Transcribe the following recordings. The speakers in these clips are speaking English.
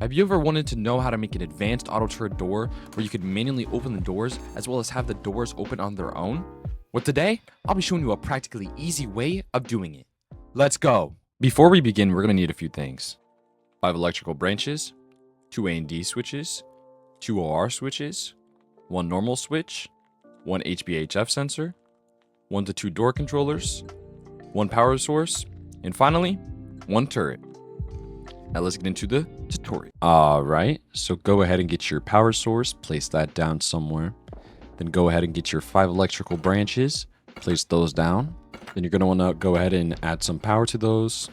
Have you ever wanted to know how to make an advanced auto turret door where you could manually open the doors as well as have the doors open on their own? Well, today, I'll be showing you a practically easy way of doing it. Let's go! Before we begin, we're going to need a few things. 5 electrical branches, 2 A&D switches, 2 OR switches, 1 normal switch, 1 HBHF sensor, 1 to 2 door controllers, 1 power source, and finally, 1 turret. Now let's get into the tutorial. Alright, so go ahead and get your power source, place that down somewhere. Then go ahead and get your 5 electrical branches, place those down. Then you're going to want to go ahead and add some power to those.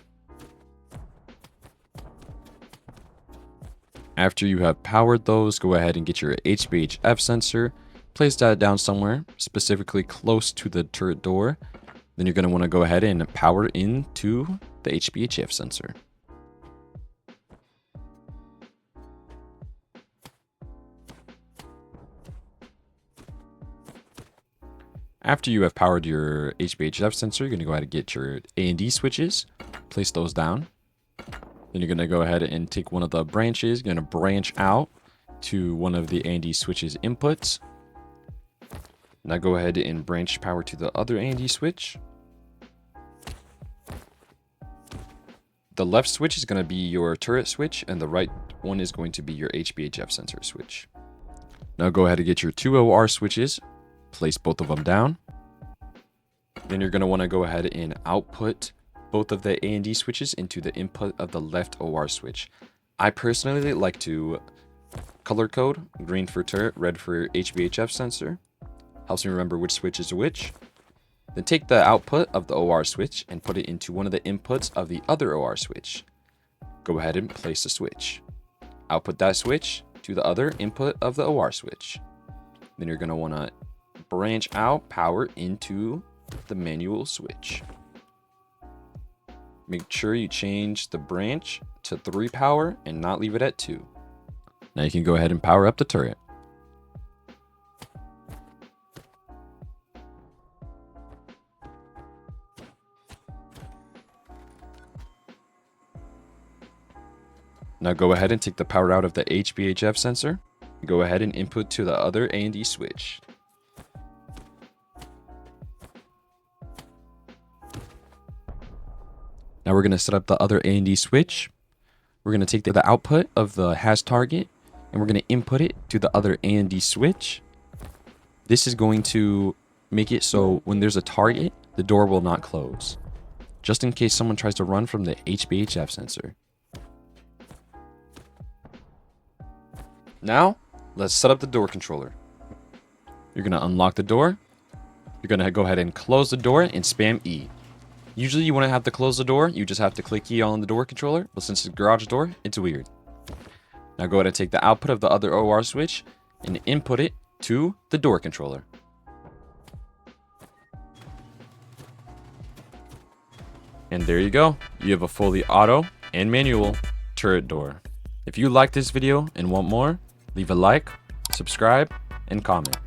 After you have powered those, go ahead and get your HBHF sensor, place that down somewhere, specifically close to the turret door. Then you're going to want to go ahead and power into the HBHF sensor. After you have powered your HBHF sensor, you're going to go ahead and get your A&D switches, place those down. Then you're going to go ahead and take one of the branches, you're going to branch out to one of the A&D switches inputs. Now go ahead and branch power to the other A&D switch. The left switch is going to be your turret switch, and the right one is going to be your HBHF sensor switch. Now go ahead and get your 2 OR switches, place both of them down. Then you're going to want to go ahead and output both of the A&D switches into the input of the left OR switch. I personally like to color code: green for turret, red for HBHF sensor. Helps me remember which switch is which. Then take the output of the OR switch and put it into one of the inputs of the other OR switch. Go ahead and place the switch. Output that switch to the other input of the OR switch. Then you're going to want to branch out power into the manual switch. Make sure you change the branch to 3 power and not leave it at 2. Now you can go ahead and power up the turret. Now go ahead and take the power out of the HBHF sensor. Go ahead and input to the other A&D switch. Now we're going to set up the other A&D switch. We're going to take the output of the has target and we're going to input it to the other A&D switch. This is going to make it so when there's a target, the door will not close, just in case someone tries to run from the HBHF sensor. Now, let's set up the door controller. You're going to unlock the door. You're going to go ahead and close the door and spam E. Usually you wouldn't have to close the door, you just have to click E on the door controller, but since it's a garage door, it's weird. Now go ahead and take the output of the other OR switch and input it to the door controller. And there you go, you have a fully auto and manual turret door. If you like this video and want more, leave a like, subscribe, and comment.